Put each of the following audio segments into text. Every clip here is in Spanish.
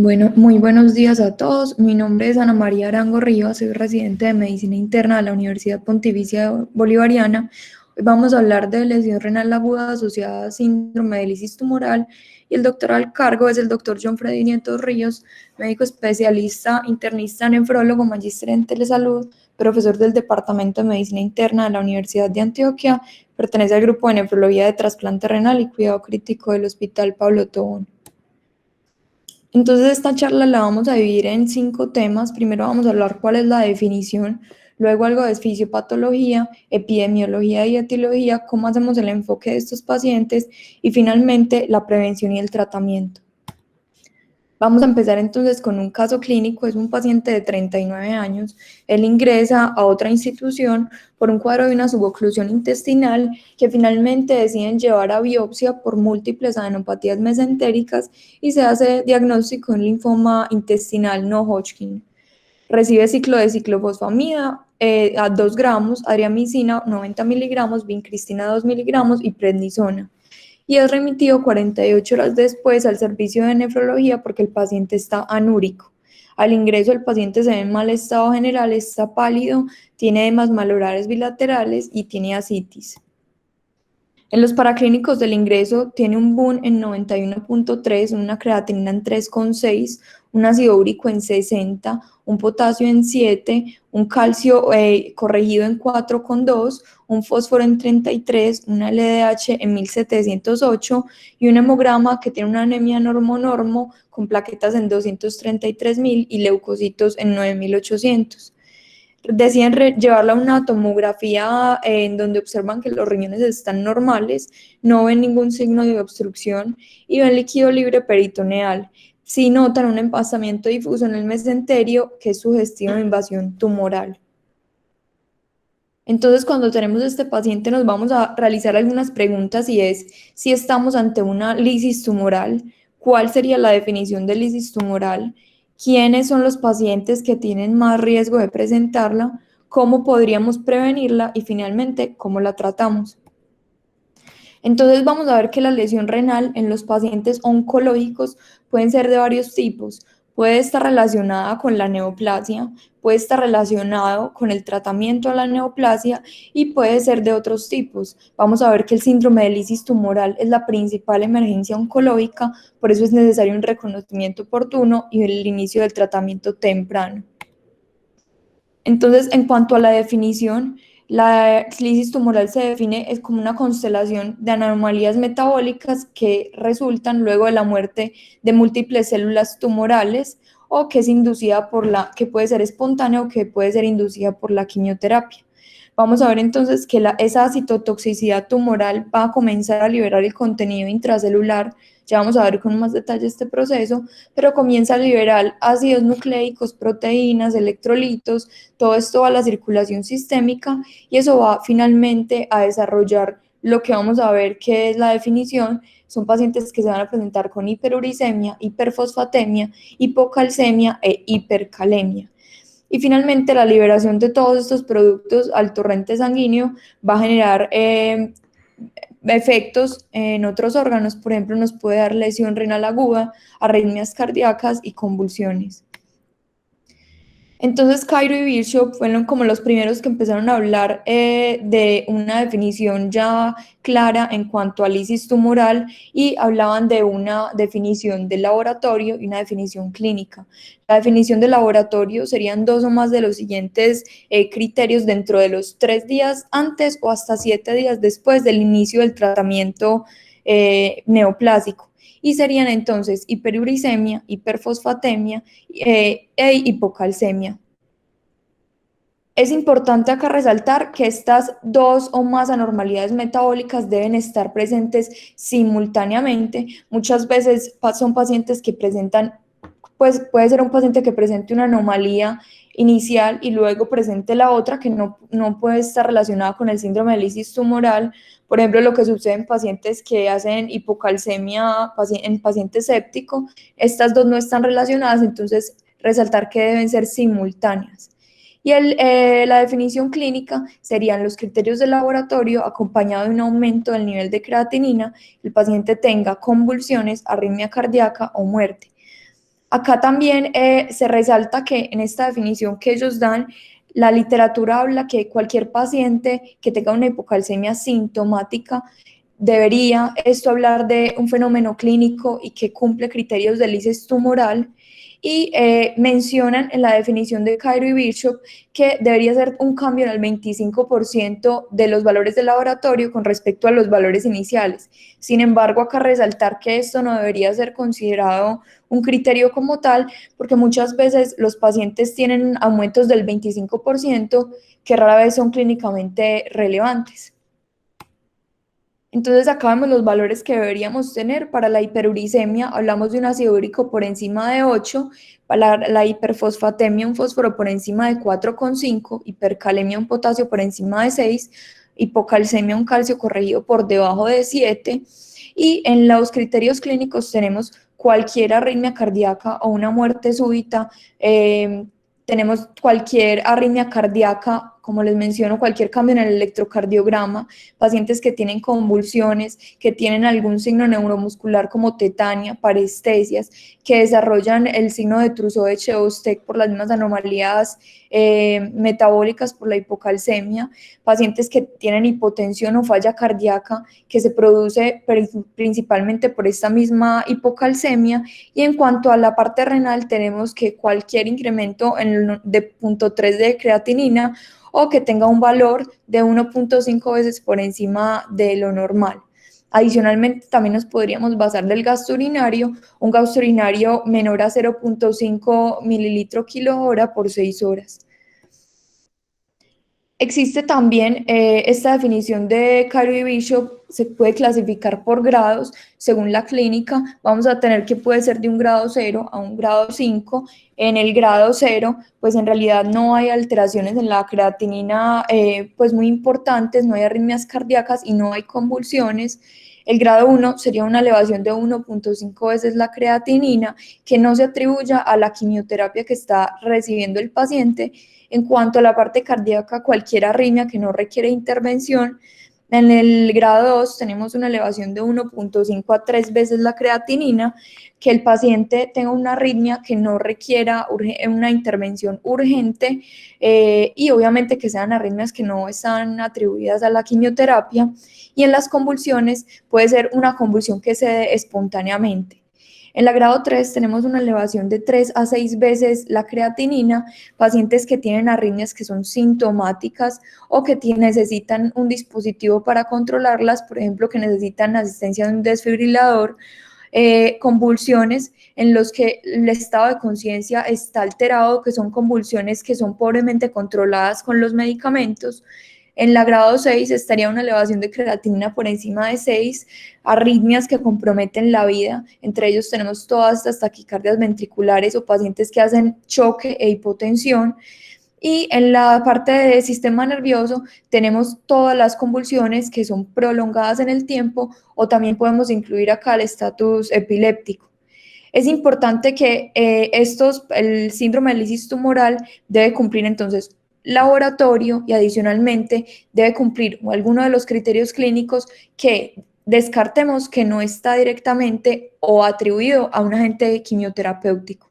Bueno, muy buenos días a todos. Mi nombre es Ana María Arango Rivas, soy residente de Medicina Interna de la Universidad Pontificia Bolivariana. Hoy vamos a hablar de lesión renal aguda asociada a síndrome de lisis tumoral y el doctor al cargo es el doctor John Freddy Nieto Ríos, médico especialista, internista, nefrólogo, magíster en telesalud, profesor del Departamento de Medicina Interna de la Universidad de Antioquia, pertenece al grupo de nefrología de trasplante renal y cuidado crítico del Hospital Pablo Tobón. Entonces esta charla la vamos a dividir en 5 temas. Primero vamos a hablar cuál es la definición, luego algo de fisiopatología, epidemiología y etiología, cómo hacemos el enfoque de estos pacientes y finalmente la prevención y el tratamiento. Vamos a empezar entonces con un caso clínico. Es un paciente de 39 años. Él ingresa a otra institución por un cuadro de una suboclusión intestinal que finalmente deciden llevar a biopsia por múltiples adenopatías mesentéricas y se hace diagnóstico en linfoma intestinal no Hodgkin. Recibe ciclo de ciclofosfamida a 2 gramos, adriamicina 90 miligramos, vincristina 2 miligramos y prednisona, y es remitido 48 horas después al servicio de nefrología porque el paciente está anúrico. Al ingreso el paciente se ve en mal estado general, está pálido, tiene edemas malorales bilaterales y tiene ascitis. En los paraclínicos del ingreso tiene un BUN en 91.3, una creatinina en 3.6, un ácido úrico en 60, un potasio en 7, un calcio corregido en 4.2, un fósforo en 33, una LDH en 1708 y un hemograma que tiene una anemia normo-normo con plaquetas en 233.000 y leucocitos en 9.800. Deciden llevarla a una tomografía en donde observan que los riñones están normales, no ven ningún signo de obstrucción y ven líquido libre peritoneal. Sí notan un empastamiento difuso en el mesenterio que es sugestivo de invasión tumoral. Entonces, cuando tenemos este paciente nos vamos a realizar algunas preguntas y es si estamos ante una lisis tumoral, ¿cuál sería la definición de lisis tumoral? ¿Quiénes son los pacientes que tienen más riesgo de presentarla? ¿Cómo podríamos prevenirla? Y finalmente, ¿cómo la tratamos? Entonces vamos a ver que la lesión renal en los pacientes oncológicos pueden ser de varios tipos. Puede estar relacionada con la neoplasia, puede estar relacionado con el tratamiento de la neoplasia y puede ser de otros tipos. Vamos a ver que el síndrome de lisis tumoral es la principal emergencia oncológica, por eso es necesario un reconocimiento oportuno y el inicio del tratamiento temprano. Entonces, en cuanto a la definición, la lisis tumoral se define como una constelación de anomalías metabólicas que resultan luego de la muerte de múltiples células tumorales o que es inducida que puede ser espontánea o que puede ser inducida por la quimioterapia. Vamos a ver entonces que esa citotoxicidad tumoral va a comenzar a liberar el contenido intracelular. Ya vamos a ver con más detalle este proceso, pero comienza a liberar ácidos nucleicos, proteínas, electrolitos, todo esto va a la circulación sistémica y eso va finalmente a desarrollar lo que vamos a ver que es la definición. Son pacientes que se van a presentar con hiperuricemia, hiperfosfatemia, hipocalcemia e hipercalemia. Y finalmente la liberación de todos estos productos al torrente sanguíneo va a generar efectos en otros órganos. Por ejemplo, nos puede dar lesión renal aguda, arritmias cardíacas y convulsiones. Entonces Cairo y Bishop fueron como los primeros que empezaron a hablar de una definición ya clara en cuanto a lisis tumoral y hablaban de una definición de laboratorio y una definición clínica. La definición de laboratorio serían 2 o más de los siguientes criterios dentro de los 3 días antes o hasta 7 días después del inicio del tratamiento neoplásico. Y serían entonces hiperuricemia, hiperfosfatemia e hipocalcemia. Es importante acá resaltar que estas 2 o más anormalidades metabólicas deben estar presentes simultáneamente. Muchas veces son pacientes que presentan, pues puede ser un paciente que presente una anomalía inicial y luego presente la otra que no puede estar relacionada con el síndrome de lisis tumoral. Por ejemplo, lo que sucede en pacientes que hacen hipocalcemia en pacientes sépticos, estas 2 no están relacionadas, entonces resaltar que deben ser simultáneas. Y la definición clínica serían los criterios de laboratorio acompañado de un aumento del nivel de creatinina, el paciente tenga convulsiones, arritmia cardíaca o muerte. Acá también se resalta que en esta definición que ellos dan, la literatura habla que cualquier paciente que tenga una hipocalcemia sintomática debería esto hablar de un fenómeno clínico y que cumple criterios del ICES tumoral, y mencionan en la definición de Cairo y Bishop que debería ser un cambio en el 25% de los valores del laboratorio con respecto a los valores iniciales. Sin embargo, acá resaltar que esto no debería ser considerado un criterio como tal, porque muchas veces los pacientes tienen aumentos del 25% que rara vez son clínicamente relevantes. Entonces acá vemos los valores que deberíamos tener. Para la hiperuricemia hablamos de un ácido úrico por encima de 8, para la hiperfosfatemia un fósforo por encima de 4,5, hipercalemia un potasio por encima de 6, hipocalcemia un calcio corregido por debajo de 7, y en los criterios clínicos tenemos cualquier arritmia cardíaca o una muerte súbita, tenemos cualquier arritmia cardíaca, como les menciono, cualquier cambio en el electrocardiograma, pacientes que tienen convulsiones, que tienen algún signo neuromuscular como tetania, parestesias, que desarrollan el signo de Trousseau-Chevostek por las mismas anomalías metabólicas por la hipocalcemia, pacientes que tienen hipotensión o falla cardíaca que se produce principalmente por esta misma hipocalcemia. Y en cuanto a la parte renal, tenemos que cualquier incremento de 0,3 de creatinina o que tenga un valor de 1,5 veces por encima de lo normal. Adicionalmente, también nos podríamos basar del gasto urinario, un gasto urinario menor a 0,5 mililitro kilo hora por 6 horas. Existe también esta definición de Caro y Bishop, se puede clasificar por grados según la clínica. Vamos a tener que puede ser de un grado 0 a un grado 5. En el grado 0, pues en realidad no hay alteraciones en la creatinina pues muy importantes, no hay arritmias cardíacas y no hay convulsiones. El grado 1 sería una elevación de 1,5 veces la creatinina que no se atribuya a la quimioterapia que está recibiendo el paciente. En cuanto a la parte cardíaca, cualquier arritmia que no requiere intervención. En el grado 2 tenemos una elevación de 1,5 a 3 veces la creatinina, que el paciente tenga una arritmia que no requiera una intervención urgente y obviamente que sean arritmias que no están atribuidas a la quimioterapia. Y en las convulsiones puede ser una convulsión que se dé espontáneamente. En la grado 3 tenemos una elevación de 3 a 6 veces la creatinina, pacientes que tienen arritmias que son sintomáticas o que necesitan un dispositivo para controlarlas, por ejemplo, que necesitan asistencia de un desfibrilador, convulsiones en los que el estado de conciencia está alterado, que son convulsiones que son pobremente controladas con los medicamentos. En la grado 6 estaría una elevación de creatinina por encima de 6, arritmias que comprometen la vida, entre ellos tenemos todas estas taquicardias ventriculares o pacientes que hacen choque e hipotensión. Y en la parte del sistema nervioso tenemos todas las convulsiones que son prolongadas en el tiempo, o también podemos incluir acá el estatus epiléptico. Es importante que el síndrome de lisis tumoral debe cumplir entonces laboratorio y adicionalmente debe cumplir alguno de los criterios clínicos que descartemos que no está directamente o atribuido a un agente quimioterapéutico.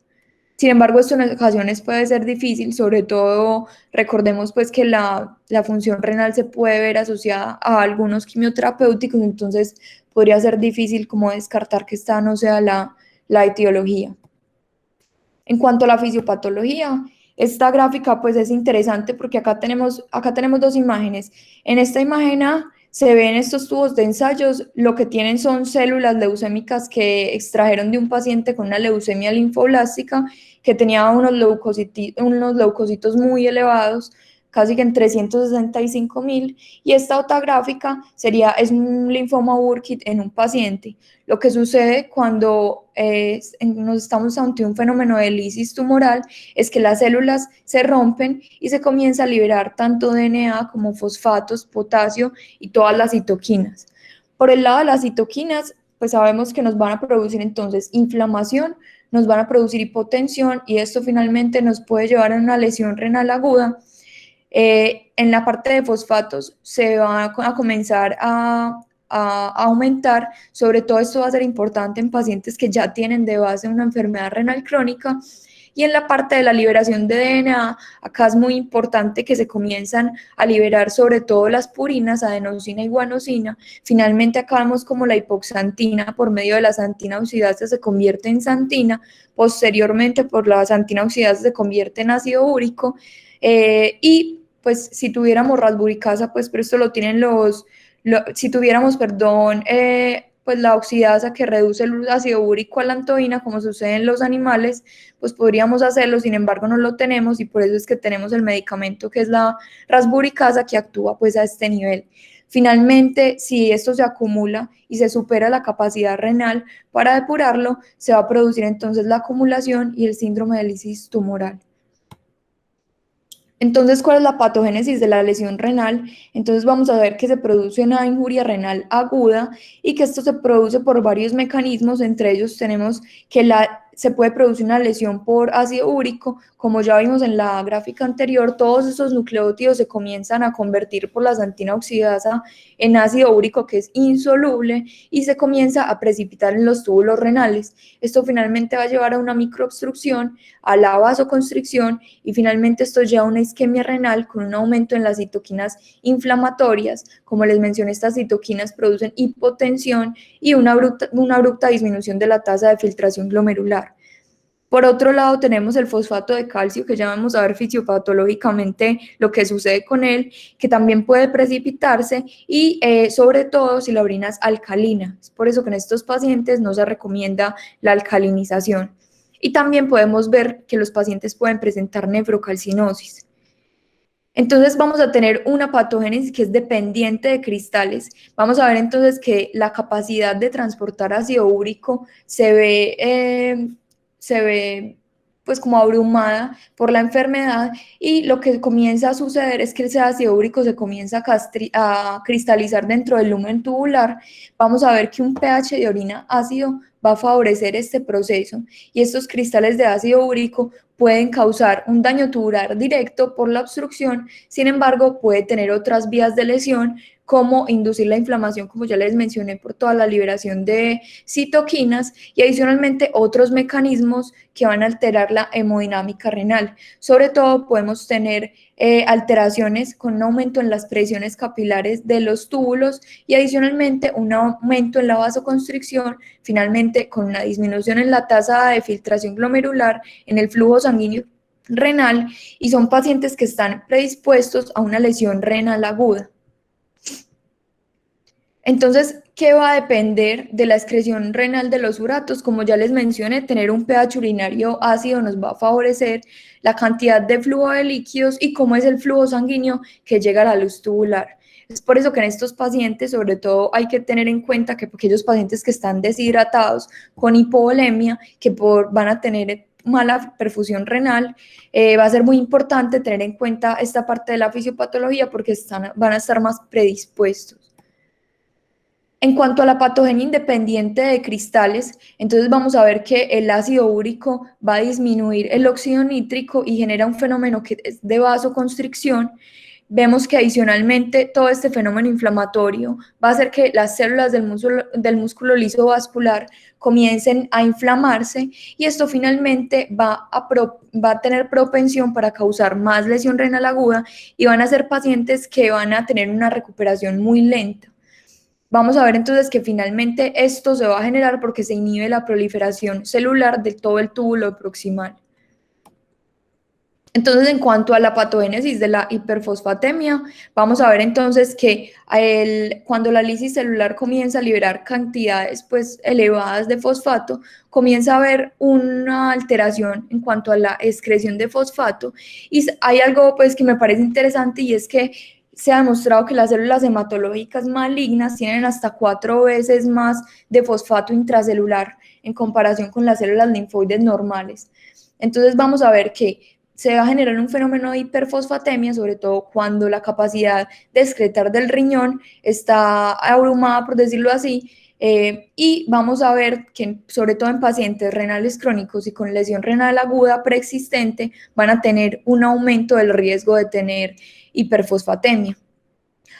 Sin embargo, esto en ocasiones puede ser difícil, sobre todo recordemos pues que la función renal se puede ver asociada a algunos quimioterapéuticos, entonces podría ser difícil como descartar que esta no sea la etiología. En cuanto a la fisiopatología, esta gráfica pues es interesante porque acá tenemos dos imágenes. En esta imagen A se ven estos tubos de ensayos, lo que tienen son células leucémicas que extrajeron de un paciente con una leucemia linfoblástica que tenía unos leucocitos muy elevados, casi que en 365.000, y esta otra gráfica es un linfoma Burkitt en un paciente. Lo que sucede cuando nos estamos ante un fenómeno de lisis tumoral es que las células se rompen y se comienza a liberar tanto DNA como fosfatos, potasio y todas las citoquinas. Por el lado de las citoquinas, pues sabemos que nos van a producir entonces inflamación, nos van a producir hipotensión y esto finalmente nos puede llevar a una lesión renal aguda. En la parte de fosfatos se va a comenzar a a aumentar. Sobre todo esto va a ser importante en pacientes que ya tienen de base una enfermedad renal crónica. Y en la parte de la liberación de DNA, acá es muy importante que se comienzan a liberar sobre todo las purinas, adenosina y guanosina. Finalmente acá vemos como la hipoxantina por medio de la santina oxidasa se convierte en santina, posteriormente por la santina oxidasa se convierte en ácido úrico, y pues si tuviéramos rasburicasa, pues pero esto lo tienen si tuviéramos, perdón, pues la oxidasa que reduce el ácido úrico a la antoína, como sucede en los animales, pues podríamos hacerlo, sin embargo no lo tenemos y por eso es que tenemos el medicamento que es la rasburicasa que actúa pues a este nivel. Finalmente, si esto se acumula y se supera la capacidad renal para depurarlo, se va a producir entonces la acumulación y el síndrome de lisis tumoral. Entonces, ¿cuál es la patogénesis de la lesión renal? Entonces vamos a ver que se produce una injuria renal aguda y que esto se produce por varios mecanismos, entre ellos tenemos que se puede producir una lesión por ácido úrico, como ya vimos en la gráfica anterior, todos esos nucleótidos se comienzan a convertir por la santina oxidasa en ácido úrico que es insoluble y se comienza a precipitar en los túbulos renales. Esto finalmente va a llevar a una microobstrucción, a la vasoconstricción y finalmente esto lleva a una isquemia renal con un aumento en las citoquinas inflamatorias. Como les mencioné, estas citoquinas producen hipotensión y una abrupta disminución de la tasa de filtración glomerular. Por otro lado, tenemos el fosfato de calcio, que ya vamos a ver fisiopatológicamente lo que sucede con él, que también puede precipitarse y sobre todo si la orina es alcalina. Es por eso que en estos pacientes no se recomienda la alcalinización. Y también podemos ver que los pacientes pueden presentar nefrocalcinosis. Entonces vamos a tener una patogénesis que es dependiente de cristales. Vamos a ver entonces que la capacidad de transportar ácido úrico se ve pues como abrumada por la enfermedad y lo que comienza a suceder es que ese ácido úrico se comienza a cristalizar dentro del lumen tubular. Vamos a ver que un pH de orina ácido va a favorecer este proceso y estos cristales de ácido úrico pueden causar un daño tubular directo por la obstrucción, sin embargo puede tener otras vías de lesión como inducir la inflamación, como ya les mencioné, por toda la liberación de citoquinas y adicionalmente otros mecanismos que van a alterar la hemodinámica renal. Sobre todo podemos tener alteraciones con un aumento en las presiones capilares de los túbulos y adicionalmente un aumento en la vasoconstricción, finalmente con una disminución en la tasa de filtración glomerular, en el flujo sanguíneo renal y son pacientes que están predispuestos a una lesión renal aguda. Entonces, ¿qué va a depender de la excreción renal de los uratos? Como ya les mencioné, tener un pH urinario ácido nos va a favorecer la cantidad de flujo de líquidos y cómo es el flujo sanguíneo que llega a la luz tubular. Es por eso que en estos pacientes, sobre todo, hay que tener en cuenta que aquellos pacientes que están deshidratados con hipovolemia, van a tener mala perfusión renal, va a ser muy importante tener en cuenta esta parte de la fisiopatología porque van a estar más predispuestos. En cuanto a la patogenia independiente de cristales, entonces vamos a ver que el ácido úrico va a disminuir el óxido nítrico y genera un fenómeno que es de vasoconstricción. Vemos que adicionalmente todo este fenómeno inflamatorio va a hacer que las células del músculo liso vascular comiencen a inflamarse y esto finalmente va a tener propensión para causar más lesión renal aguda y van a ser pacientes que van a tener una recuperación muy lenta. Vamos a ver entonces que finalmente esto se va a generar porque se inhibe la proliferación celular de todo el túbulo proximal. Entonces, en cuanto a la patogénesis de la hiperfosfatemia, vamos a ver entonces que cuando la lisis celular comienza a liberar cantidades pues, elevadas de fosfato, comienza a haber una alteración en cuanto a la excreción de fosfato. Y hay algo pues, que me parece interesante y es que se ha demostrado que las células hematológicas malignas tienen hasta 4 veces más de fosfato intracelular en comparación con las células linfoides normales. Entonces vamos a ver que se va a generar un fenómeno de hiperfosfatemia, sobre todo cuando la capacidad de excretar del riñón está abrumada, por decirlo así, y vamos a ver que sobre todo en pacientes renales crónicos y con lesión renal aguda preexistente van a tener un aumento del riesgo de tener hiperfosfatemia.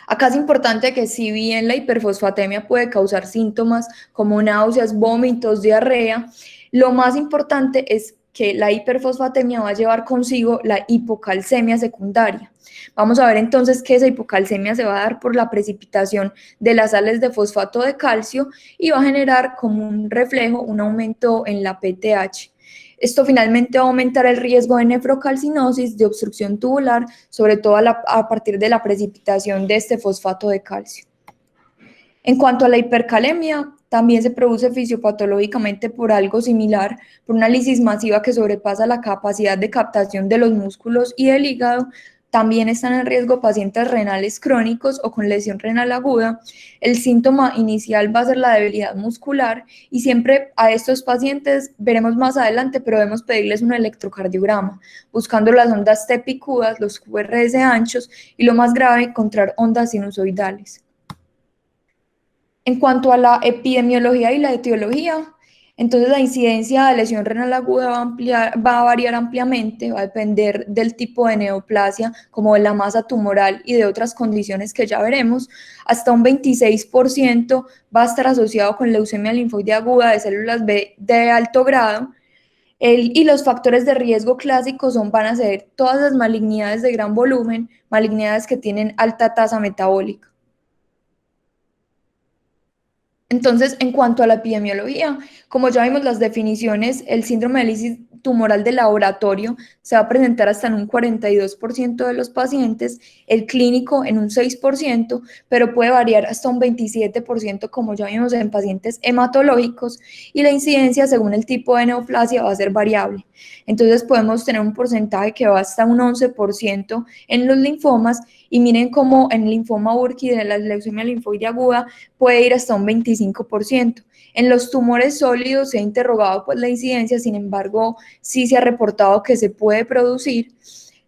Acá es importante que si bien la hiperfosfatemia puede causar síntomas como náuseas, vómitos, diarrea, lo más importante es que la hiperfosfatemia va a llevar consigo la hipocalcemia secundaria. Vamos a ver entonces que esa hipocalcemia se va a dar por la precipitación de las sales de fosfato de calcio y va a generar como un reflejo, un aumento en la PTH. Esto finalmente va a aumentar el riesgo de nefrocalcinosis, de obstrucción tubular, sobre todo a partir de la precipitación de este fosfato de calcio. En cuanto a la hipercalemia, también se produce fisiopatológicamente por algo similar, por una lisis masiva que sobrepasa la capacidad de captación de los músculos y del hígado. También están en riesgo pacientes renales crónicos o con lesión renal aguda. El síntoma inicial va a ser la debilidad muscular y siempre a estos pacientes veremos más adelante, pero debemos pedirles un electrocardiograma, buscando las ondas T picudas, los QRS anchos y lo más grave, encontrar ondas sinusoidales. En cuanto a la epidemiología y la etiología, entonces la incidencia de lesión renal aguda va a variar ampliamente, va a depender del tipo de neoplasia, como de la masa tumoral y de otras condiciones que ya veremos. Hasta un 26% va a estar asociado con leucemia linfoide aguda de células B de alto grado. Y los factores de riesgo clásicos van a ser todas las malignidades de gran volumen, malignidades que tienen alta tasa metabólica. Entonces, en cuanto a la epidemiología, como ya vimos las definiciones, el síndrome de lisis tumoral de laboratorio se va a presentar hasta en un 42% de los pacientes, el clínico en un 6%, pero puede variar hasta un 27%, como ya vimos en pacientes hematológicos, y la incidencia según el tipo de neoplasia va a ser variable. Entonces, podemos tener un porcentaje que va hasta un 11% en los linfomas, y miren cómo en el linfoma Burkitt, de la leucemia linfoide aguda, puede ir hasta un 25%. En los tumores sólidos se ha interrogado pues la incidencia, sin embargo, sí se ha reportado que se puede producir.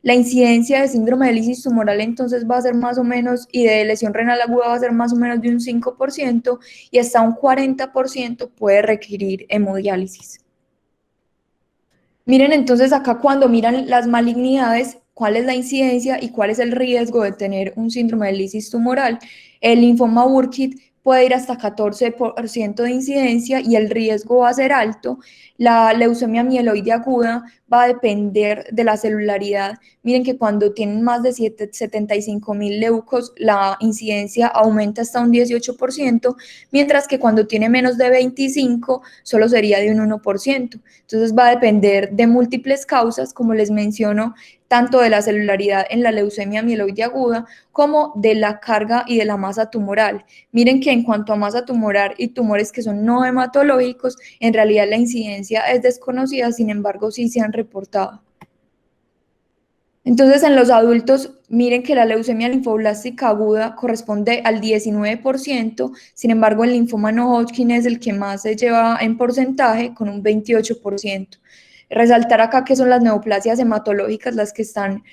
La incidencia de síndrome de lisis tumoral entonces va a ser más o menos, y de lesión renal aguda va a ser más o menos de un 5%, y hasta un 40% puede requerir hemodiálisis. Miren entonces acá cuando miran las malignidades, cuál es la incidencia y cuál es el riesgo de tener un síndrome de lisis tumoral. El linfoma Burkitt puede ir hasta 14% de incidencia y el riesgo va a ser alto. La leucemia mieloide aguda va a depender de la celularidad. Miren que cuando tienen más de 75.000 leucos, la incidencia aumenta hasta un 18%, mientras que cuando tiene menos de 25, solo sería de un 1%. Entonces va a depender de múltiples causas, como les menciono, tanto de la celularidad en la leucemia mieloide aguda como de la carga y de la masa tumoral. Miren que en cuanto a masa tumoral y tumores que son no hematológicos, en realidad la incidencia es desconocida, sin embargo sí se han reportado. Entonces, en los adultos, miren que la leucemia linfoblástica aguda corresponde al 19%, sin embargo, el linfoma no Hodgkin es el que más se lleva en porcentaje, con un 28%. Resaltar acá que son las neoplasias hematológicas las que están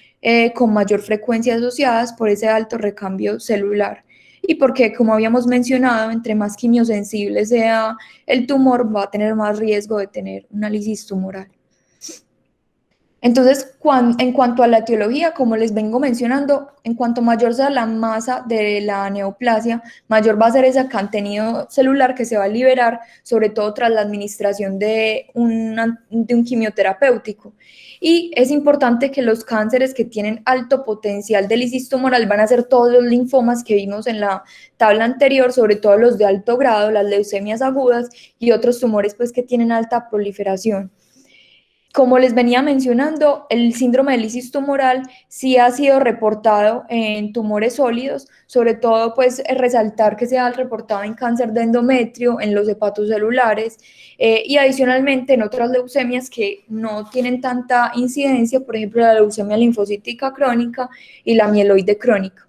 con mayor frecuencia asociadas por ese alto recambio celular. Y porque, como habíamos mencionado, entre más quimiosensible sea el tumor, va a tener más riesgo de tener una lisis tumoral. Entonces, en cuanto a la etiología, como les vengo mencionando, en cuanto mayor sea la masa de la neoplasia, mayor va a ser ese contenido celular que se va a liberar, sobre todo tras la administración de un quimioterapéutico. Y es importante que los cánceres que tienen alto potencial de lisis tumoral van a ser todos los linfomas que vimos en la tabla anterior, sobre todo los de alto grado, las leucemias agudas y otros tumores pues, que tienen alta proliferación. Como les venía mencionando, el síndrome de lisis tumoral sí ha sido reportado en tumores sólidos, sobre todo pues resaltar que se ha reportado en cáncer de endometrio, en los hepatocelulares y adicionalmente en otras leucemias que no tienen tanta incidencia, por ejemplo la leucemia linfocítica crónica y la mieloide crónica.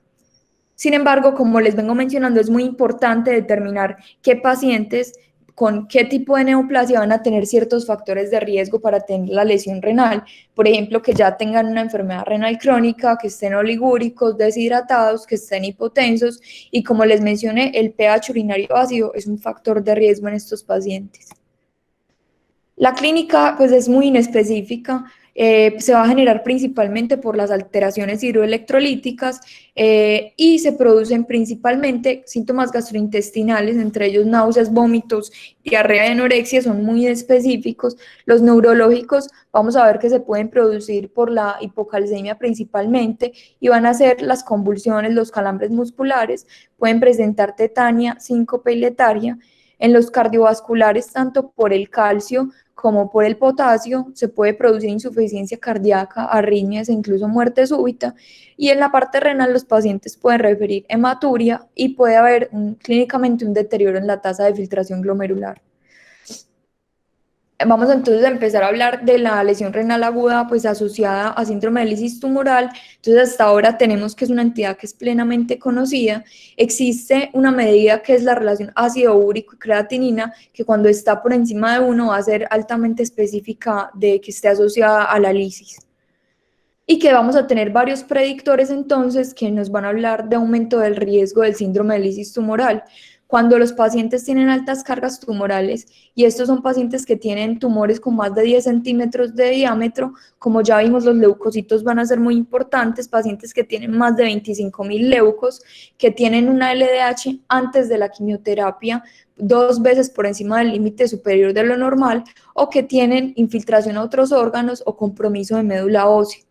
Sin embargo, como les vengo mencionando, es muy importante determinar qué pacientes con qué tipo de neoplasia van a tener ciertos factores de riesgo para tener la lesión renal. Por ejemplo, que ya tengan una enfermedad renal crónica, que estén oligúricos, deshidratados, que estén hipotensos y, como les mencioné, el pH urinario ácido es un factor de riesgo en estos pacientes. La clínica pues es muy inespecífica. Se va a generar principalmente por las alteraciones hidroelectrolíticas y se producen principalmente síntomas gastrointestinales, entre ellos náuseas, vómitos, diarrea y anorexia, son muy específicos. Los neurológicos vamos a ver que se pueden producir por la hipocalcemia principalmente y van a ser las convulsiones, los calambres musculares, pueden presentar tetania, síncope y letargia. En los cardiovasculares, tanto por el calcio como por el potasio, se puede producir insuficiencia cardíaca, arritmias e incluso muerte súbita. Y en la parte renal, los pacientes pueden referir hematuria y puede haber clínicamente un deterioro en la tasa de filtración glomerular. Vamos entonces a empezar a hablar de la lesión renal aguda pues asociada a síndrome de lisis tumoral. Entonces hasta ahora tenemos que es una entidad que es plenamente conocida. Existe una medida que es la relación ácido úrico y creatinina, que cuando está por encima de 1 va a ser altamente específica de que esté asociada a la lisis. Y que vamos a tener varios predictores entonces que nos van a hablar de aumento del riesgo del síndrome de lisis tumoral. Cuando los pacientes tienen altas cargas tumorales, y estos son pacientes que tienen tumores con más de 10 centímetros de diámetro, como ya vimos, los leucocitos van a ser muy importantes, pacientes que tienen más de 25.000 leucos, que tienen una LDH antes de la quimioterapia, 2 veces por encima del límite superior de lo normal, o que tienen infiltración a otros órganos o compromiso de médula ósea.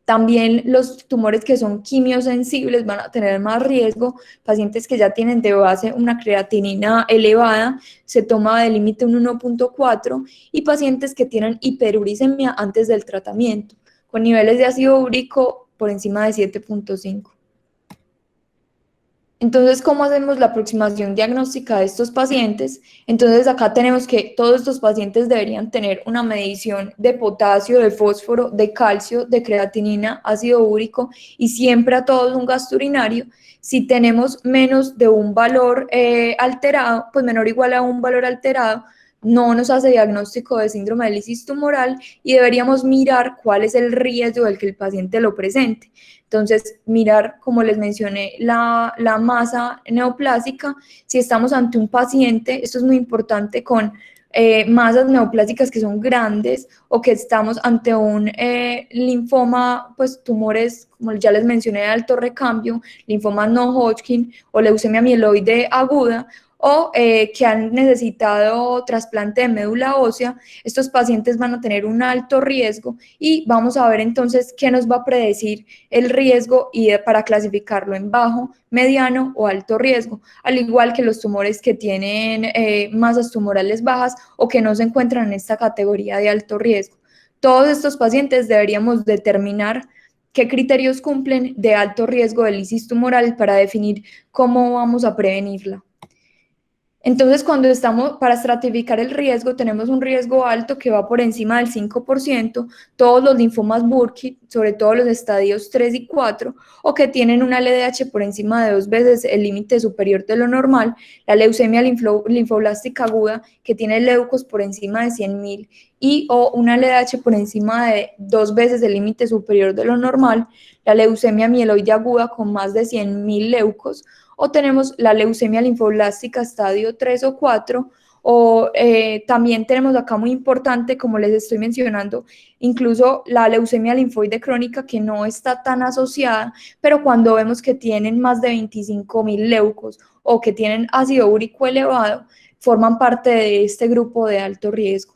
También los tumores que son quimiosensibles van a tener más riesgo, pacientes que ya tienen de base una creatinina elevada, se toma de límite un 1.4, y pacientes que tienen hiperuricemia antes del tratamiento, con niveles de ácido úrico por encima de 7.5. Entonces, ¿cómo hacemos la aproximación diagnóstica de estos pacientes? Entonces, acá tenemos que todos estos pacientes deberían tener una medición de potasio, de fósforo, de calcio, de creatinina, ácido úrico y siempre a todos un gasto urinario. Si tenemos menos de un valor alterado, pues menor o igual a un valor alterado, no nos hace diagnóstico de síndrome de lisis tumoral y deberíamos mirar cuál es el riesgo del que el paciente lo presente. Entonces, mirar, como les mencioné, la masa neoplásica, si estamos ante un paciente, esto es muy importante, con masas neoplásicas que son grandes o que estamos ante un linfoma, pues tumores, como ya les mencioné, de alto recambio, linfoma no Hodgkin o leucemia mieloide aguda, o que han necesitado trasplante de médula ósea, estos pacientes van a tener un alto riesgo y vamos a ver entonces qué nos va a predecir el riesgo y para clasificarlo en bajo, mediano o alto riesgo, al igual que los tumores que tienen masas tumorales bajas o que no se encuentran en esta categoría de alto riesgo. Todos estos pacientes deberíamos determinar qué criterios cumplen de alto riesgo de lisis tumoral para definir cómo vamos a prevenirla. Entonces, cuando estamos para estratificar el riesgo, tenemos un riesgo alto que va por encima del 5%, todos los linfomas Burkitt, sobre todo los estadios 3 y 4, o que tienen una LDH por encima de 2 veces el límite superior de lo normal, la leucemia linfoblástica aguda, que tiene leucos por encima de 100.000 y o una LDH por encima de 2 veces el límite superior de lo normal, la leucemia mieloide aguda con más de 100.000 leucos, o tenemos la leucemia linfoblástica estadio 3 o 4, o también tenemos acá muy importante, como les estoy mencionando, incluso la leucemia linfoide crónica, que no está tan asociada, pero cuando vemos que tienen más de 25.000 leucos o que tienen ácido úrico elevado, forman parte de este grupo de alto riesgo.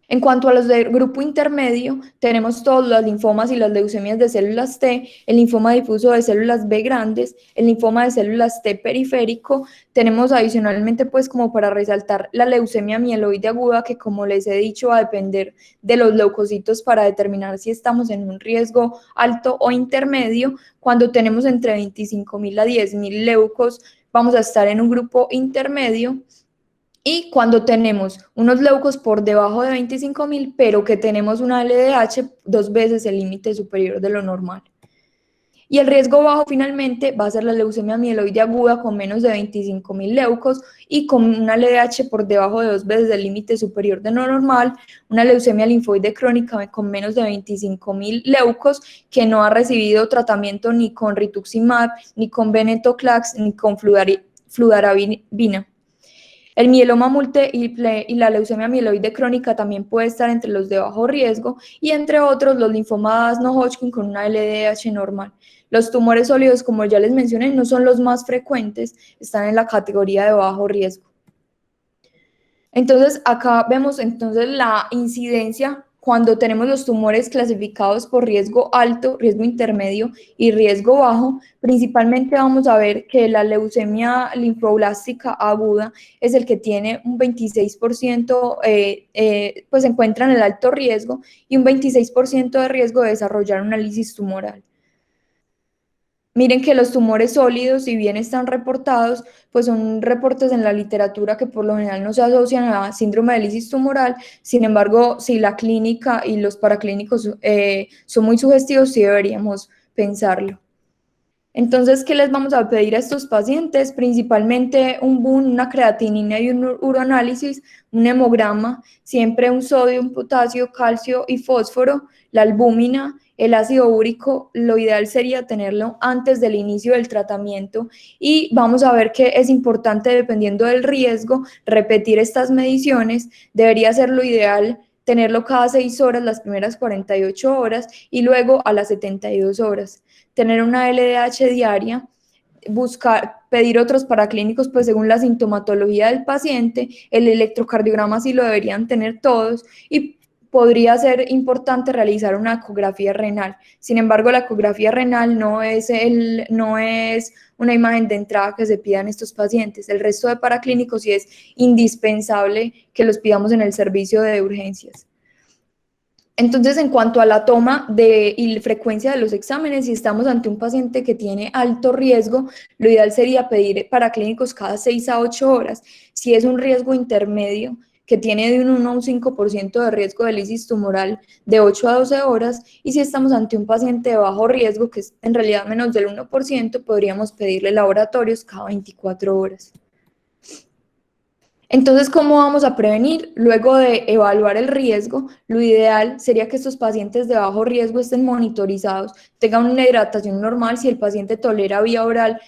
En cuanto a los del grupo intermedio, tenemos todos los linfomas y las leucemias de células T, el linfoma difuso de células B grandes, el linfoma de células T periférico. Tenemos adicionalmente, pues como para resaltar, la leucemia mieloide aguda, que como les he dicho va a depender de los leucocitos para determinar si estamos en un riesgo alto o intermedio. Cuando tenemos entre 25.000 a 10.000 leucos, vamos a estar en un grupo intermedio. Y cuando tenemos unos leucos por debajo de 25.000, pero que tenemos una LDH 2 veces el límite superior de lo normal. Y el riesgo bajo finalmente va a ser la leucemia mieloide aguda con menos de 25.000 leucos y con una LDH por debajo de 2 veces el límite superior de lo normal, una leucemia linfoide crónica con menos de 25.000 leucos que no ha recibido tratamiento ni con rituximab, ni con venetoclax, ni con fludarabina. El mieloma múltiple y la leucemia mieloide crónica también puede estar entre los de bajo riesgo y entre otros los linfomas no Hodgkin con una LDH normal. Los tumores sólidos, como ya les mencioné, no son los más frecuentes, están en la categoría de bajo riesgo. Entonces, acá vemos entonces la incidencia cuando tenemos los tumores clasificados por riesgo alto, riesgo intermedio y riesgo bajo. Principalmente vamos a ver que la leucemia linfoblástica aguda es el que tiene un 26%, pues se encuentra en el alto riesgo y un 26% de riesgo de desarrollar una lisis tumoral. Miren que los tumores sólidos, si bien están reportados, pues son reportes en la literatura que por lo general no se asocian a síndrome de lisis tumoral. Sin embargo, si la clínica y los paraclínicos son muy sugestivos, sí deberíamos pensarlo. Entonces, ¿qué les vamos a pedir a estos pacientes? Principalmente un BUN, una creatinina y un uroanálisis, un hemograma, siempre un sodio, un potasio, calcio y fósforo, la albúmina, el ácido úrico. Lo ideal sería tenerlo antes del inicio del tratamiento y vamos a ver que es importante, dependiendo del riesgo, repetir estas mediciones. Debería ser lo ideal tenerlo cada 6 horas, las primeras 48 horas y luego a las 72 horas. Tener una LDH diaria, buscar, pedir otros paraclínicos, pues según la sintomatología del paciente, el electrocardiograma sí lo deberían tener todos y podría ser importante realizar una ecografía renal. Sin embargo, la ecografía renal no es una imagen de entrada que se pida en estos pacientes. El resto de paraclínicos sí es indispensable que los pidamos en el servicio de urgencias. Entonces, en cuanto a la toma y frecuencia de los exámenes, si estamos ante un paciente que tiene alto riesgo, lo ideal sería pedir paraclínicos cada 6 a 8 horas. Si es un riesgo intermedio, que tiene de un 1 a un 5% de riesgo de lisis tumoral, de 8 a 12 horas, y si estamos ante un paciente de bajo riesgo, que es en realidad menos del 1%, podríamos pedirle laboratorios cada 24 horas. Entonces, ¿cómo vamos a prevenir? Luego de evaluar el riesgo, lo ideal sería que estos pacientes de bajo riesgo estén monitorizados, tengan una hidratación normal si el paciente tolera vía oral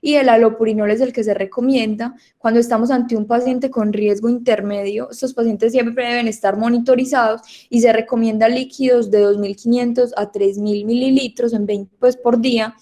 y el halopurinol es el que se recomienda. Cuando estamos ante un paciente con riesgo intermedio, estos pacientes siempre deben estar monitorizados y se recomienda líquidos de 2.500 a 3.000 mililitros pues, por día.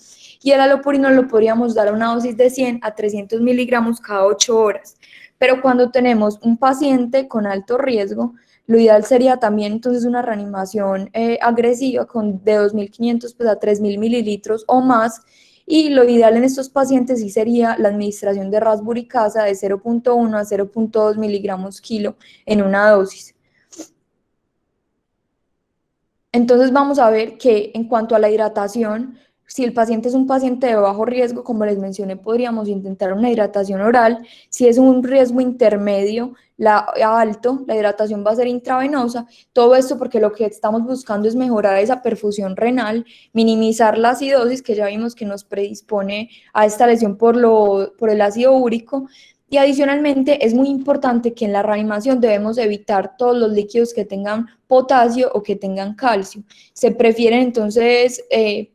Y el halopurinol lo podríamos dar a una dosis de 100 a 300 miligramos cada 8 horas. Pero cuando tenemos un paciente con alto riesgo, lo ideal sería también entonces una reanimación agresiva de 2.500 pues, a 3.000 mililitros o más. Y lo ideal en estos pacientes sí sería la administración de rasburicasa de 0.1 a 0.2 miligramos kilo en una dosis. Entonces vamos a ver que en cuanto a la hidratación, si el paciente es un paciente de bajo riesgo, como les mencioné, podríamos intentar una hidratación oral. Si es un riesgo intermedio, alto, la hidratación va a ser intravenosa. Todo esto porque lo que estamos buscando es mejorar esa perfusión renal, minimizar la acidosis, que ya vimos que nos predispone a esta lesión por el ácido úrico. Y adicionalmente es muy importante que en la reanimación debemos evitar todos los líquidos que tengan potasio o que tengan calcio. Se prefiere entonces,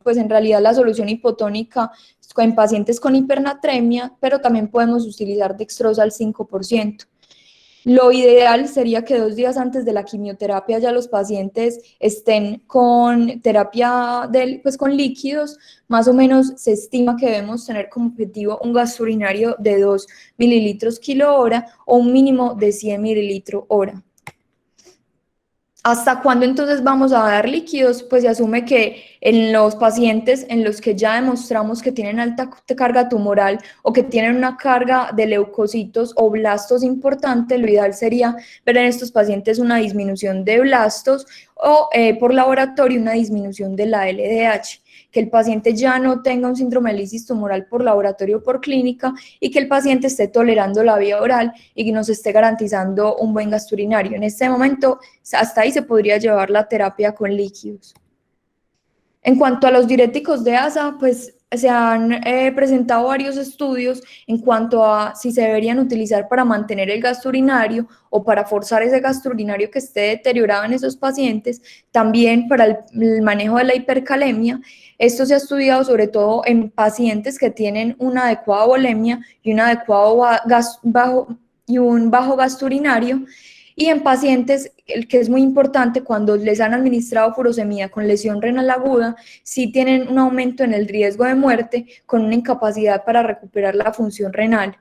pues en realidad la solución hipotónica en pacientes con hipernatremia, pero también podemos utilizar dextrosa al 5%. Lo ideal sería que 2 días antes de la quimioterapia ya los pacientes estén con terapia pues con líquidos. Más o menos se estima que debemos tener como objetivo un gasto urinario de 2 mililitros kilo hora o un mínimo de 100 mililitros hora. ¿Hasta cuándo entonces vamos a dar líquidos? Pues se asume que en los pacientes en los que ya demostramos que tienen alta carga tumoral o que tienen una carga de leucocitos o blastos importante, lo ideal sería ver en estos pacientes una disminución de blastos o por laboratorio una disminución de la LDH, que el paciente ya no tenga un síndrome de lisis tumoral por laboratorio o por clínica y que el paciente esté tolerando la vía oral y que nos esté garantizando un buen gasto urinario. En este momento, hasta ahí se podría llevar la terapia con líquidos. En cuanto a los diuréticos de ASA, pues se han presentado varios estudios en cuanto a si se deberían utilizar para mantener el gasto urinario o para forzar ese gasto urinario que esté deteriorado en esos pacientes, también para el manejo de la hipercalemia. Esto se ha estudiado sobre todo en pacientes que tienen una adecuada volemia y un adecuado un bajo gasto urinario, y en pacientes, el que es muy importante, cuando les han administrado furosemida con lesión renal aguda, sí tienen un aumento en el riesgo de muerte con una incapacidad para recuperar la función renal.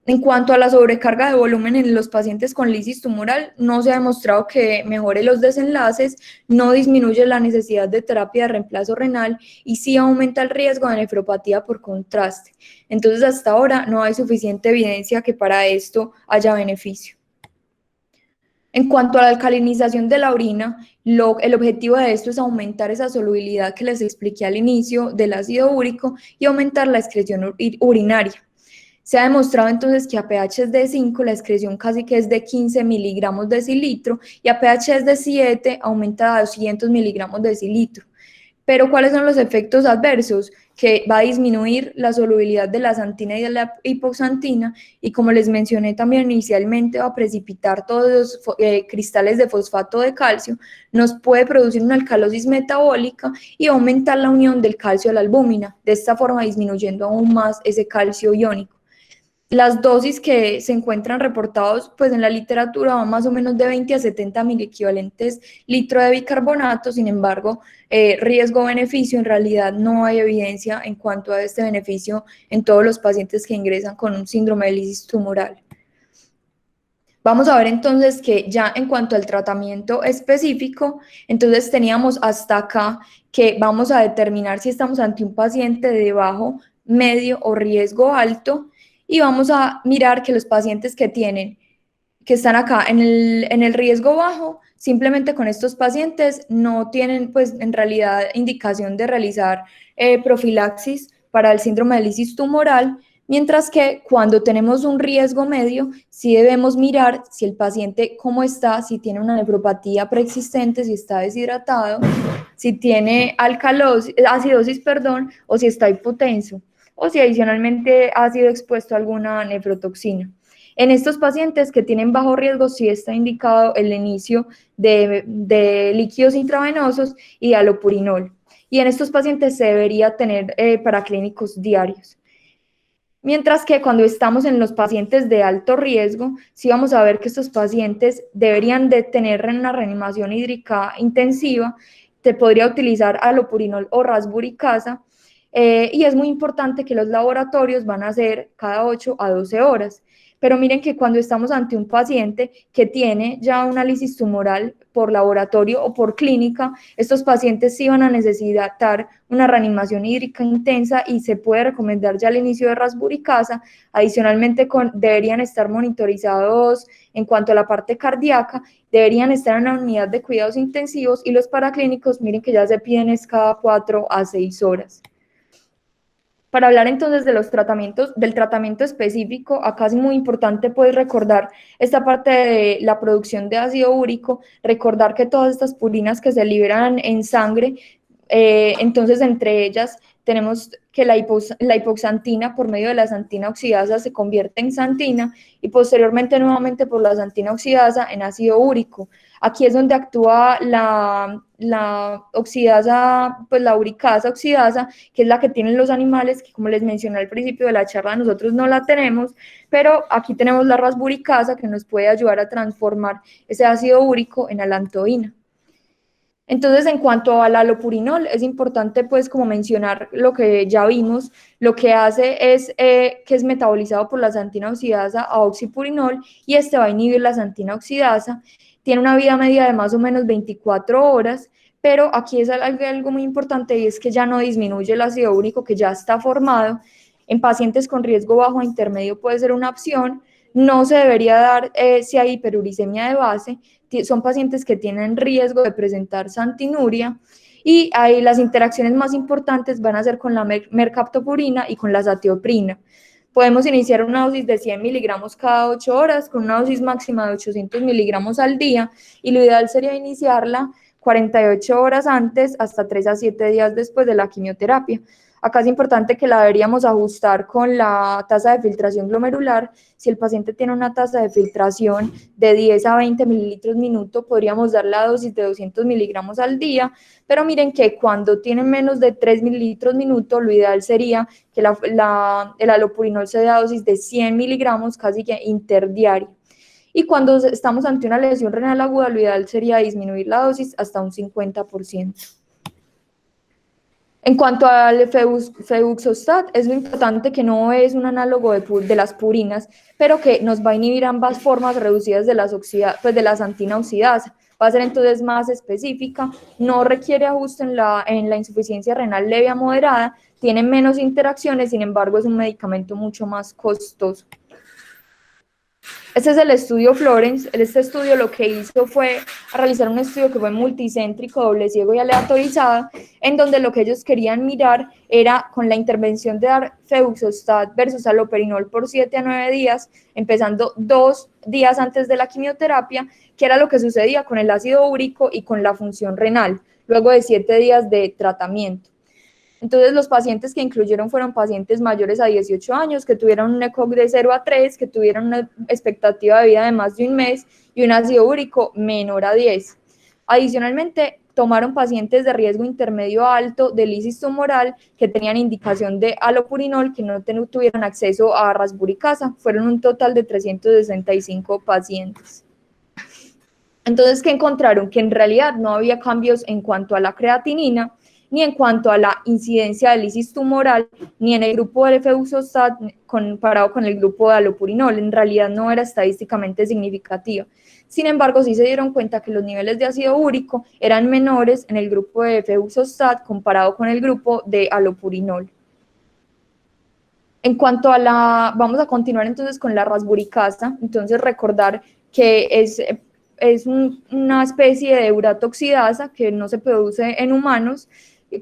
En cuanto a la sobrecarga de volumen en los pacientes con lisis tumoral, no se ha demostrado que mejore los desenlaces, no disminuye la necesidad de terapia de reemplazo renal y sí aumenta el riesgo de nefropatía por contraste. Entonces, hasta ahora no hay suficiente evidencia que para esto haya beneficio. En cuanto a la alcalinización de la orina, el objetivo de esto es aumentar esa solubilidad que les expliqué al inicio del ácido úrico y aumentar la excreción urinaria. Se ha demostrado entonces que a pH de 5 la excreción casi que es de 15 miligramos decilitro y a pH de 7 aumenta a 200 miligramos decilitro. Pero ¿cuáles son los efectos adversos? Que va a disminuir la solubilidad de la xantina y de la hipoxantina, y como les mencioné también inicialmente, va a precipitar todos los cristales de fosfato de calcio, nos puede producir una alcalosis metabólica y aumentar la unión del calcio a la albúmina, de esta forma disminuyendo aún más ese calcio iónico. Las dosis que se encuentran reportados pues en la literatura van más o menos de 20 a 70 miliequivalentes litro de bicarbonato. Sin embargo, riesgo-beneficio, en realidad no hay evidencia en cuanto a este beneficio en todos los pacientes que ingresan con un síndrome de lisis tumoral. Vamos a ver entonces que ya en cuanto al tratamiento específico, entonces teníamos hasta acá que vamos a determinar si estamos ante un paciente de bajo, medio o riesgo alto, y vamos a mirar que los pacientes que están acá en el riesgo bajo, simplemente con estos pacientes no tienen pues en realidad indicación de realizar profilaxis para el síndrome de lisis tumoral, mientras que cuando tenemos un riesgo medio, sí debemos mirar si el paciente cómo está, si tiene una nefropatía preexistente, si está deshidratado, si tiene acidosis, o si está hipotenso, o si adicionalmente ha sido expuesto a alguna nefrotoxina. En estos pacientes que tienen bajo riesgo sí está indicado el inicio de líquidos intravenosos y de alopurinol. Y en estos pacientes se debería tener paraclínicos diarios. Mientras que cuando estamos en los pacientes de alto riesgo, sí vamos a ver que estos pacientes deberían de tener una reanimación hídrica intensiva. Te podría utilizar alopurinol o rasburicasa, y es muy importante que los laboratorios van a hacer cada 8 a 12 horas. Pero miren que cuando estamos ante un paciente que tiene ya una lisis tumoral por laboratorio o por clínica, estos pacientes sí van a necesitar una reanimación hídrica intensa y se puede recomendar ya el inicio de rasburicasa. Adicionalmente, deberían estar monitorizados en cuanto a la parte cardíaca, deberían estar en la unidad de cuidados intensivos, y los paraclínicos, miren que ya se piden es cada 4 a 6 horas. Para hablar entonces de los tratamientos, del tratamiento específico, acá es muy importante pues recordar esta parte de la producción de ácido úrico, recordar que todas estas purinas que se liberan en sangre, entonces entre ellas tenemos que la hipoxantina por medio de la xantina oxidasa se convierte en xantina y posteriormente nuevamente por la xantina oxidasa en ácido úrico. Aquí es donde actúa la oxidasa, pues la uricasa oxidasa, que es la que tienen los animales, que como les mencioné al principio de la charla, nosotros no la tenemos, pero aquí tenemos la rasburicasa que nos puede ayudar a transformar ese ácido úrico en alantoína. Entonces, en cuanto al alopurinol, es importante pues como mencionar lo que ya vimos, lo que hace es que es metabolizado por la xantina oxidasa a oxipurinol, y este va a inhibir la xantina oxidasa, tiene una vida media de más o menos 24 horas, pero aquí es algo muy importante, y es que ya no disminuye el ácido úrico que ya está formado. En pacientes con riesgo bajo a intermedio puede ser una opción. No se debería dar si hay hiperuricemia de base, son pacientes que tienen riesgo de presentar santinuria, y ahí las interacciones más importantes van a ser con la mercaptopurina y con la zatioprina. Podemos iniciar una dosis de 100 miligramos cada 8 horas con una dosis máxima de 800 miligramos al día, y lo ideal sería iniciarla 48 horas antes hasta 3 a 7 días después de la quimioterapia. Acá es importante que la deberíamos ajustar con la tasa de filtración glomerular. Si el paciente tiene una tasa de filtración de 10 a 20 mililitros minuto, podríamos dar la dosis de 200 miligramos al día, pero miren que cuando tienen menos de 3 mililitros minuto, lo ideal sería que el alopurinol se dé a dosis de 100 miligramos casi que interdiaria. Y cuando estamos ante una lesión renal aguda, lo ideal sería disminuir la dosis hasta un 50%. En cuanto al febuxostat, es lo importante que no es un análogo de las purinas, pero que nos va a inhibir ambas formas reducidas de de la santina oxidasa. Va a ser entonces más específica, no requiere ajuste en la insuficiencia renal leve a moderada, tiene menos interacciones, sin embargo es un medicamento mucho más costoso. Este es el estudio Florence. Este estudio lo que hizo fue realizar un estudio que fue multicéntrico, doble ciego y aleatorizado, en donde lo que ellos querían mirar era con la intervención de dar febuxostat versus aloperinol por 7 a 9 días, empezando 2 días antes de la quimioterapia, qué era lo que sucedía con el ácido úrico y con la función renal, luego de 7 días de tratamiento. Entonces, los pacientes que incluyeron fueron pacientes mayores a 18 años, que tuvieron un ECOG de 0 a 3, que tuvieron una expectativa de vida de más de un mes y un ácido úrico menor a 10. Adicionalmente, tomaron pacientes de riesgo intermedio a alto de lisis tumoral que tenían indicación de alopurinol, que no tuvieron acceso a rasburicasa. Fueron un total de 365 pacientes. Entonces, ¿qué encontraron? Que en realidad no había cambios en cuanto a la creatinina, ni en cuanto a la incidencia de lisis tumoral, ni en el grupo del febuxostat comparado con el grupo de alopurinol. En realidad no era estadísticamente significativa. Sin embargo, sí se dieron cuenta que los niveles de ácido úrico eran menores en el grupo de febuxostat comparado con el grupo de alopurinol. En cuanto a vamos a continuar entonces con la rasburicasa. Entonces recordar que es una especie de uratoxidasa que no se produce en humanos,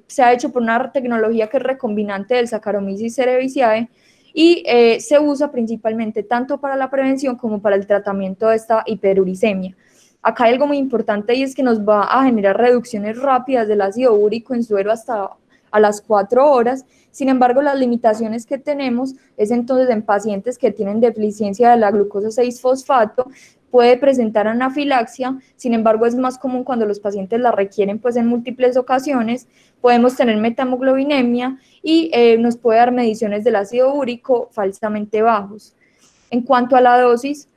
se ha hecho por una tecnología que es recombinante del Saccharomyces cerevisiae y se usa principalmente tanto para la prevención como para el tratamiento de esta hiperuricemia. Acá hay algo muy importante y es que nos va a generar reducciones rápidas del ácido úrico en suero hasta a las 4 horas. Sin embargo, las limitaciones que tenemos es entonces en pacientes que tienen deficiencia de la glucosa 6-fosfato, puede presentar anafilaxia. Sin embargo, es más común cuando los pacientes la requieren pues en múltiples ocasiones. Podemos tener metamoglobinemia y nos puede dar mediciones del ácido úrico falsamente bajos. En cuanto a la dosis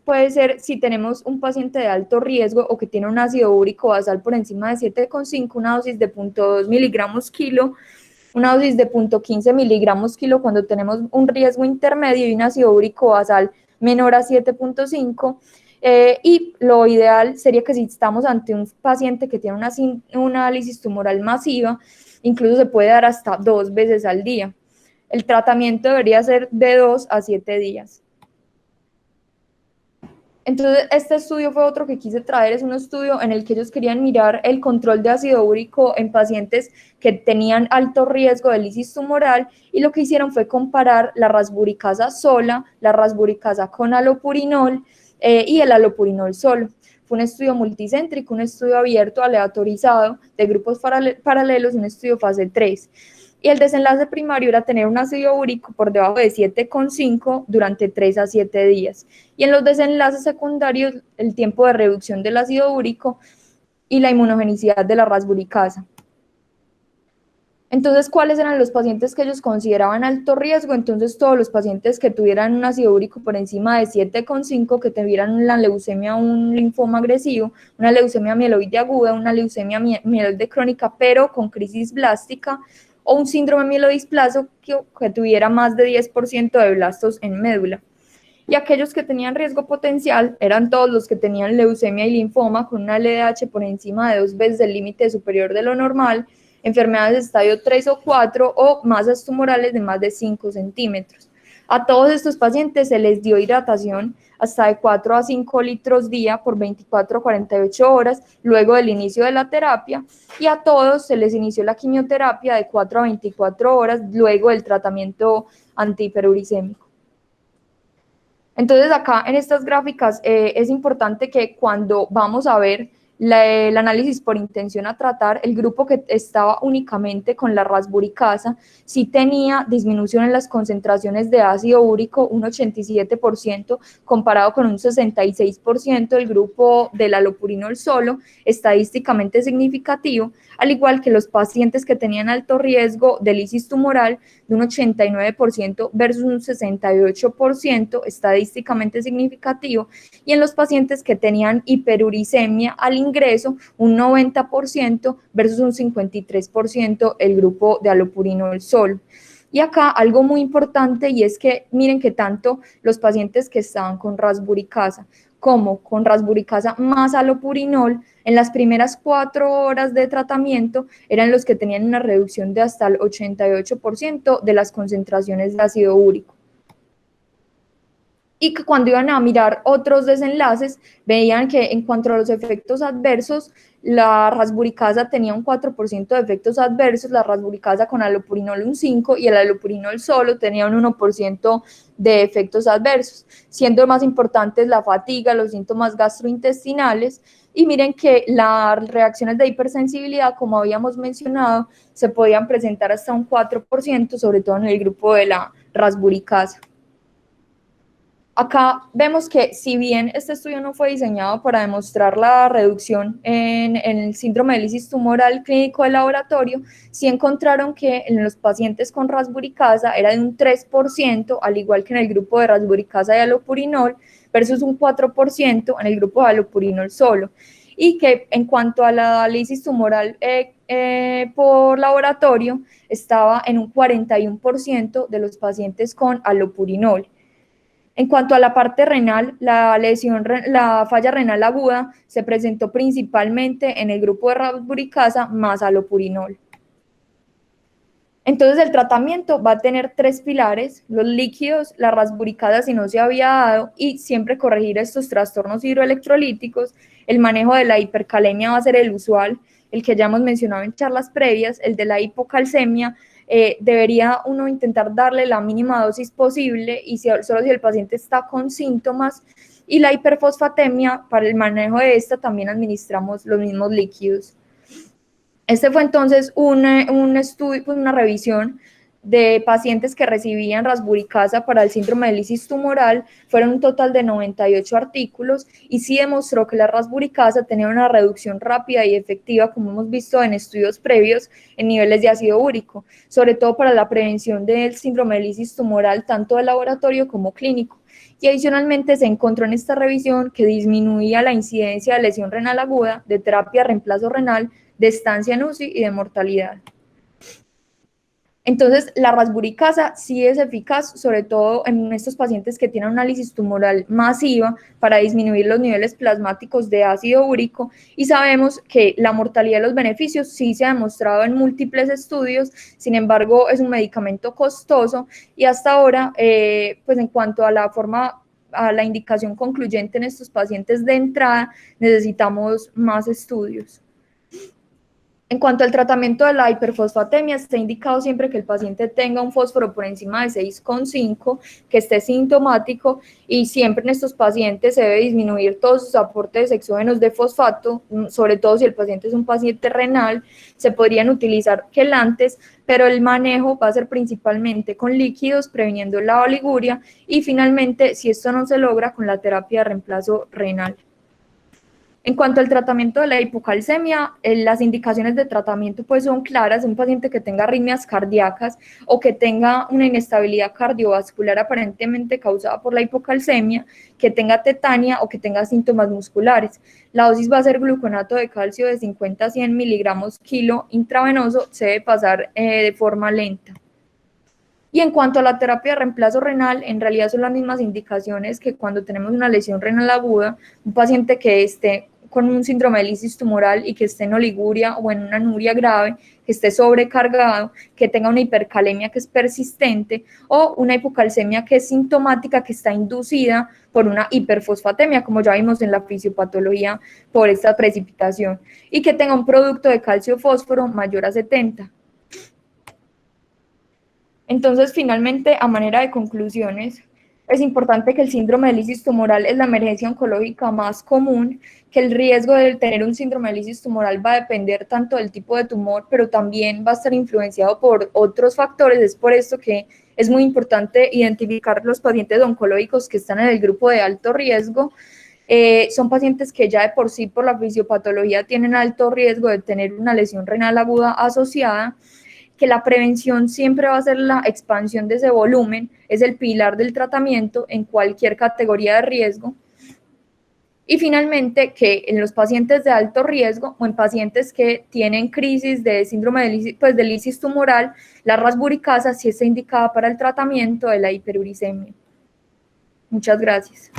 puede ser si tenemos un paciente de alto riesgo o que tiene un ácido úrico basal por encima de 7,5, una dosis de 0,2 miligramos kilo, una dosis de 0,15 miligramos kilo cuando tenemos un riesgo intermedio y un ácido úrico basal menor a 7,5. Y lo ideal sería que si estamos ante un paciente que tiene una lisis tumoral masiva, incluso se puede dar hasta 2 veces al día. El tratamiento debería ser de 2 a 7 días. Entonces, este estudio fue otro que quise traer, es un estudio en el que ellos querían mirar el control de ácido úrico en pacientes que tenían alto riesgo de lisis tumoral, y lo que hicieron fue comparar la rasburicasa sola, la rasburicasa con alopurinol y el alopurinol solo. Fue un estudio multicéntrico, un estudio abierto, aleatorizado, de grupos paralelos, un estudio fase 3. Y el desenlace primario era tener un ácido úrico por debajo de 7,5 durante 3 a 7 días. Y en los desenlaces secundarios, el tiempo de reducción del ácido úrico y la inmunogenicidad de la rasburicasa. Entonces, ¿cuáles eran los pacientes que ellos consideraban alto riesgo? Entonces, todos los pacientes que tuvieran un ácido úrico por encima de 7,5, que tuvieran una leucemia o un linfoma agresivo, una leucemia mieloide aguda, una leucemia mieloide crónica, pero con crisis blástica, o un síndrome mielodisplaso que tuviera más de 10% de blastos en médula. Y aquellos que tenían riesgo potencial eran todos los que tenían leucemia y linfoma con una LDH por encima de 2 veces el límite superior de lo normal, enfermedades de estadio 3 o 4 o masas tumorales de más de 5 centímetros. A todos estos pacientes se les dio hidratación hasta de 4 a 5 litros día por 24 a 48 horas luego del inicio de la terapia, y a todos se les inició la quimioterapia de 4 a 24 horas luego del tratamiento antihiperuricémico. Entonces acá en estas gráficas es importante que cuando vamos a ver el análisis por intención a tratar, el grupo que estaba únicamente con la rasburicasa sí tenía disminución en las concentraciones de ácido úrico, un 87%, comparado con un 66% del grupo del alopurinol solo, estadísticamente significativo, al igual que los pacientes que tenían alto riesgo de lisis tumoral, de un 89% versus un 68%, estadísticamente significativo, y en los pacientes que tenían hiperuricemia al ingreso, un 90% versus un 53% el grupo de alopurinol solo. Y acá algo muy importante, y es que miren que tanto los pacientes que estaban con rasburicasa como con rasburicasa más alopurinol, en las primeras 4 horas de tratamiento eran los que tenían una reducción de hasta el 88% de las concentraciones de ácido úrico. Y que cuando iban a mirar otros desenlaces, veían que en cuanto a los efectos adversos, la rasburicasa tenía un 4% de efectos adversos, la rasburicasa con alopurinol un 5% y el alopurinol solo tenía un 1% de efectos adversos, siendo más importantes la fatiga, los síntomas gastrointestinales. Y miren que las reacciones de hipersensibilidad, como habíamos mencionado, se podían presentar hasta un 4%, sobre todo en el grupo de la rasburicasa. Acá vemos que si bien este estudio no fue diseñado para demostrar la reducción en el síndrome de lisis tumoral clínico de laboratorio, sí encontraron que en los pacientes con rasburicasa era de un 3%, al igual que en el grupo de rasburicasa y alopurinol, versus un 4% en el grupo de alopurinol solo. Y que en cuanto a la lisis tumoral por laboratorio, estaba en un 41% de los pacientes con alopurinol. En cuanto a la parte renal, la falla renal aguda se presentó principalmente en el grupo de rasburicasa más alopurinol. Entonces el tratamiento va a tener 3 pilares: los líquidos, la rasburicasa si no se había dado, y siempre corregir estos trastornos hidroelectrolíticos. El manejo de la hipercalemia va a ser el usual, el que ya hemos mencionado en charlas previas, el de la hipocalcemia. Debería uno intentar darle la mínima dosis posible y solo si el paciente está con síntomas. Y la hiperfosfatemia, para el manejo de esta también administramos los mismos líquidos. Este fue entonces un estudio, pues una revisión de pacientes que recibían rasburicasa para el síndrome de lisis tumoral. Fueron un total de 98 artículos y sí demostró que la rasburicasa tenía una reducción rápida y efectiva, como hemos visto en estudios previos, en niveles de ácido úrico, sobre todo para la prevención del síndrome de lisis tumoral, tanto de laboratorio como clínico. Y adicionalmente se encontró en esta revisión que disminuía la incidencia de lesión renal aguda, de terapia de reemplazo renal, de estancia en UCI y de mortalidad. Entonces, la rasburicasa sí es eficaz, sobre todo en estos pacientes que tienen una lisis tumoral masiva, para disminuir los niveles plasmáticos de ácido úrico, y sabemos que la mortalidad de los beneficios sí se ha demostrado en múltiples estudios. Sin embargo, es un medicamento costoso y hasta ahora, pues en cuanto a la indicación concluyente en estos pacientes de entrada, necesitamos más estudios. En cuanto al tratamiento de la hiperfosfatemia, está indicado siempre que el paciente tenga un fósforo por encima de 6,5, que esté sintomático, y siempre en estos pacientes se debe disminuir todos sus aportes exógenos de fosfato, sobre todo si el paciente es un paciente renal. Se podrían utilizar quelantes, pero el manejo va a ser principalmente con líquidos, previniendo la oliguria, y finalmente, si esto no se logra, con la terapia de reemplazo renal. En cuanto al tratamiento de la hipocalcemia, las indicaciones de tratamiento pues son claras. Un paciente que tenga arritmias cardíacas o que tenga una inestabilidad cardiovascular aparentemente causada por la hipocalcemia, que tenga tetania o que tenga síntomas musculares. La dosis va a ser gluconato de calcio de 50 a 100 miligramos kilo intravenoso, se debe pasar de forma lenta. Y en cuanto a la terapia de reemplazo renal, en realidad son las mismas indicaciones que cuando tenemos una lesión renal aguda. Un paciente que esté con un síndrome de lisis tumoral y que esté en oliguria o en una anuria grave, que esté sobrecargado, que tenga una hipercalemia que es persistente o una hipocalcemia que es sintomática, que está inducida por una hiperfosfatemia, como ya vimos en la fisiopatología por esta precipitación, y que tenga un producto de calcio-fósforo mayor a 70. Entonces, finalmente, a manera de conclusiones, Es importante que el síndrome de lisis tumoral es la emergencia oncológica más común, que el riesgo de tener un síndrome de lisis tumoral va a depender tanto del tipo de tumor, pero también va a estar influenciado por otros factores. Es por esto que es muy importante identificar los pacientes oncológicos que están en el grupo de alto riesgo. Son pacientes que ya de por sí, por la fisiopatología, tienen alto riesgo de tener una lesión renal aguda asociada, que la prevención siempre va a ser la expansión de ese volumen, es el pilar del tratamiento en cualquier categoría de riesgo. Y finalmente, que en los pacientes de alto riesgo o en pacientes que tienen crisis de síndrome de lisis tumoral, la rasburicasa sí está indicada para el tratamiento de la hiperuricemia. Muchas gracias.